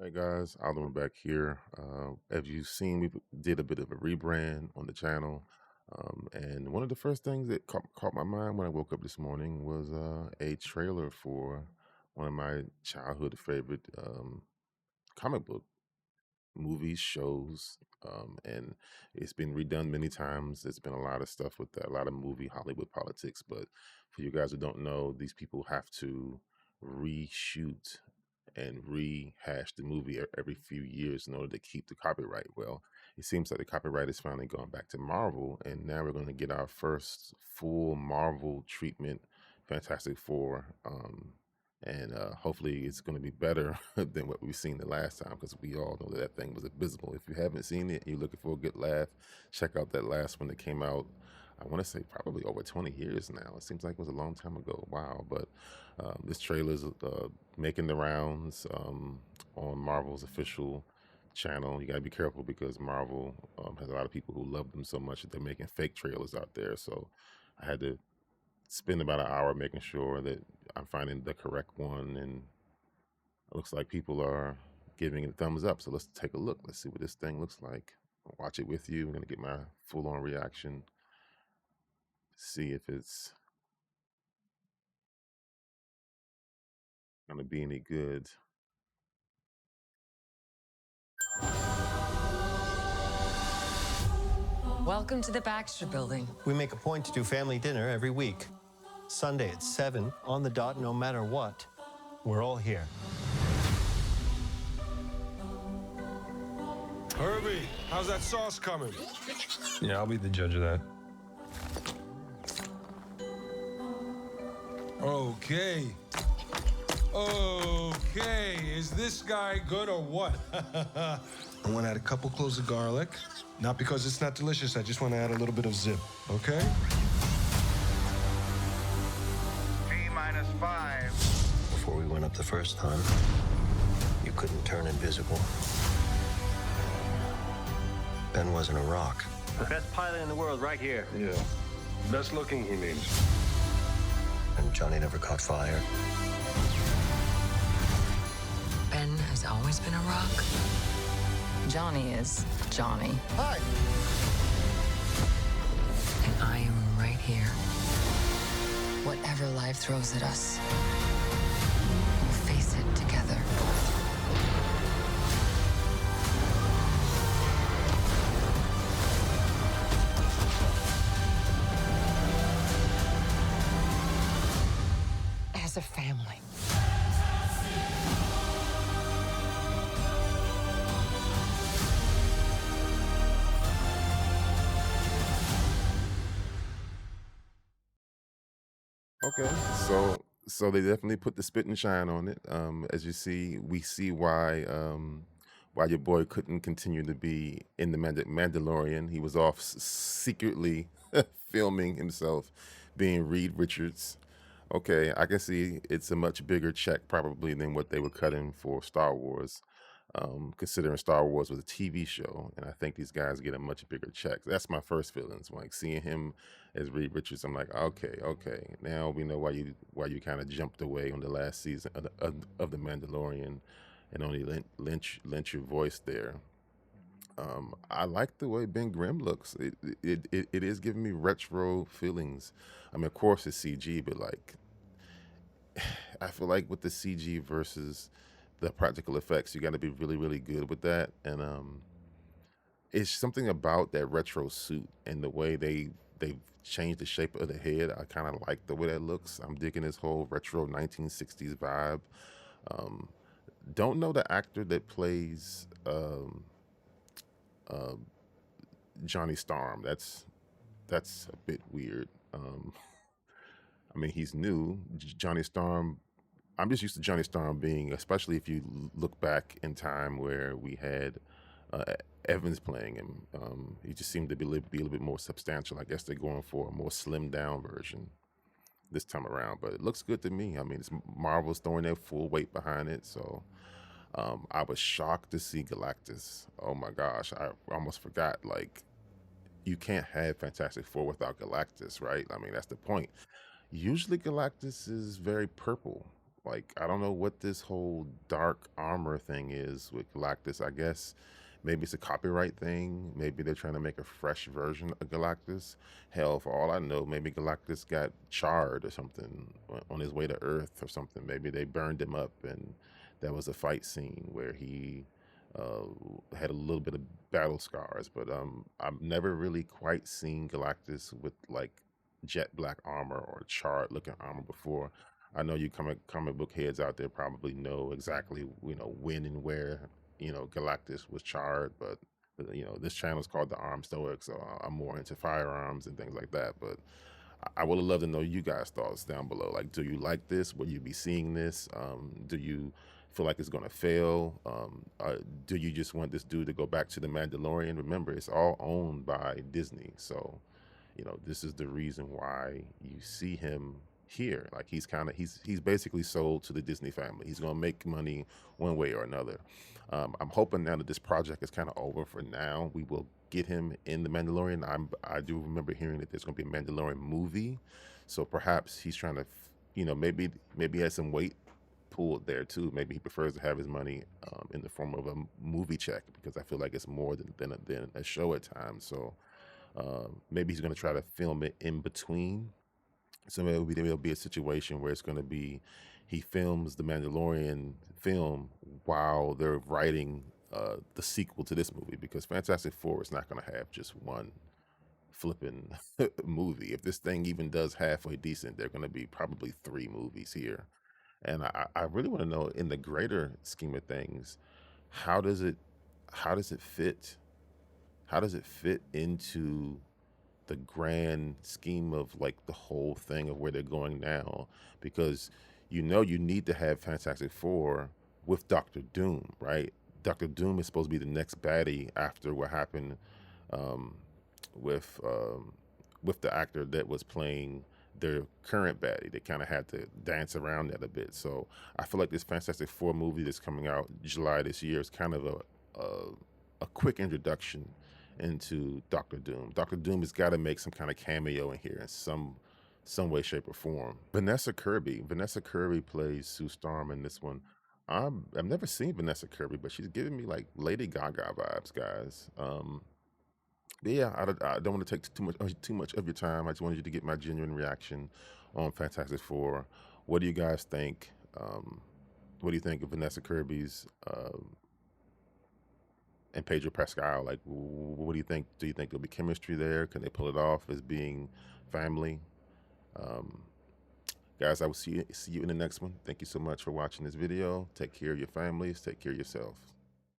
Hey guys, Alderman back here. As you've seen, we did a bit of a rebrand on the channel. And one of the first things that caught my mind when I woke up this morning was a trailer for one of my childhood favorite comic book movies, shows, and it's been redone many times. There's been a lot of stuff with that, a lot of movie Hollywood politics. But for you guys who don't know, these people have to reshoot and rehash the movie every few years in order to keep the copyright. Well, it seems like the copyright is finally going back to Marvel, and now we're going to get our first full Marvel treatment, Fantastic Four. And hopefully it's going to be better than what we've seen the last time, because we all know that that thing was abysmal. If you haven't seen it, you're looking for a good laugh, check out that last one that came out. I want to say probably over 20 years now. It seems like it was a long time ago. Wow. But this trailer is making the rounds on Marvel's official channel. You got to be careful because Marvel has a lot of people who love them so much that they're making fake trailers out there. So I had to spend about an hour making sure that I'm finding the correct one, and it looks like people are giving it a thumbs up. So let's take a look. Let's see what this thing looks like. I'll watch it with you. I'm gonna get my full-on reaction. See if it's gonna be any good. Welcome to the Baxter Building. We make a point to do family dinner every week. Sunday at 7, on the dot, no matter what. We're all here. Herbie, how's that sauce coming? Yeah, I'll be the judge of that. Okay. Okay, is this guy good or what? I want to add a couple cloves of garlic. Not because it's not delicious, I just want to add a little bit of zip, okay? T-5. Before we went up the first time, you couldn't turn invisible. Ben wasn't a rock. The best pilot in the world right here. Yeah. Best looking, he means. And Johnny never caught fire. Ben has always been a rock. Johnny is Johnny. Hi. And I am right here. Whatever life throws at us, we'll face it together. As a family. Okay, so they definitely put the spit and shine on it. As you see, we see why your boy couldn't continue to be in the Mandalorian. He was off secretly filming himself being Reed Richards. Okay, I can see it's a much bigger check probably than what they were cutting for Star Wars. Considering Star Wars was a TV show, and I think these guys get a much bigger check. That's my first feelings. Like seeing him as Reed Richards, I'm like, okay. Now we know why you kind of jumped away on the last season of the Mandalorian, and only lent your voice there. I like the way Ben Grimm looks. It is giving me retro feelings. I mean, of course it's CG, but like I feel like with the CG versus the practical effects, you got to be really, really good with that. And it's something about that retro suit and the way they've changed the shape of the head. I kind of like the way that looks. I'm digging this whole retro 1960s vibe. Um, don't know the actor that plays uh, Johnny Storm. That's a bit weird. I mean, he's new. Johnny Storm. I'm just used to Johnny Storm being, especially if you look back in time where we had uh, Evans playing him. He just seemed to be a little bit more substantial. I guess they're going for a more slimmed down version this time around, but it looks good to me. I mean, it's Marvel's throwing their full weight behind it, so I was shocked to see Galactus. Oh my gosh, I almost forgot. Like, you can't have Fantastic Four without Galactus, right? I mean, that's the point. Usually Galactus is very purple. Like, I don't know what this whole dark armor thing is with Galactus. I guess maybe it's a copyright thing. Maybe they're trying to make a fresh version of Galactus. Hell, for all I know, maybe Galactus got charred or something on his way to Earth or something. Maybe they burned him up, and that was a fight scene where he uh, had a little bit of battle scars. But I've never really quite seen Galactus with like jet black armor or charred looking armor before. I know you comic book heads out there probably know exactly, when and where, Galactus was charred, but this channel is called the Arm Stoic, so I'm more into firearms and things like that. But I would love to know you guys' thoughts down below. Like, do you like this? Will you be seeing this? Do you feel like it's going to fail? Do you just want this dude to go back to the Mandalorian? Remember, it's all owned by Disney, so this is the reason why you see him here. Like, he's basically sold to the Disney family. He's gonna make money one way or another. I'm hoping now that this project is kind of over for now, we will get him in the Mandalorian. I do remember hearing that there's gonna be a Mandalorian movie, so perhaps he's trying to, maybe he has some weight pulled there too. Maybe he prefers to have his money in the form of a movie check, because I feel like it's more than a show at times. So maybe he's going to try to film it in between. So there'll be a situation where it's going to be he films the Mandalorian film while they're writing the sequel to this movie, because Fantastic Four is not going to have just one flipping movie. If this thing even does halfway decent, there are going to be probably 3 movies here. And I really want to know, in the greater scheme of things, how does it how does it fit? How does it fit into the grand scheme of like the whole thing of where they're going now? Because you need to have Fantastic Four with Doctor Doom, right? Doctor Doom is supposed to be the next baddie after what happened um, with the actor that was playing their current baddie. They kind of had to dance around that a bit. So I feel like this Fantastic Four movie that's coming out July this year is kind of a quick introduction into Doctor Doom. Doctor Doom has got to make some kind of cameo in here in some way, shape, or form. Vanessa Kirby. Vanessa Kirby plays Sue Storm in this one. I've never seen Vanessa Kirby, but she's giving me like Lady Gaga vibes, guys. Yeah, I don't want to take too much of your time. I just wanted you to get my genuine reaction on Fantastic Four. What do you guys think? What do you think of Vanessa Kirby's and Pedro Pascal? Like, what do you think? Do you think there'll be chemistry there? Can they pull it off as being family? Um, Guys, I will see you in the next one. Thank you so much for watching this video. Take care of your families. Take care of yourself.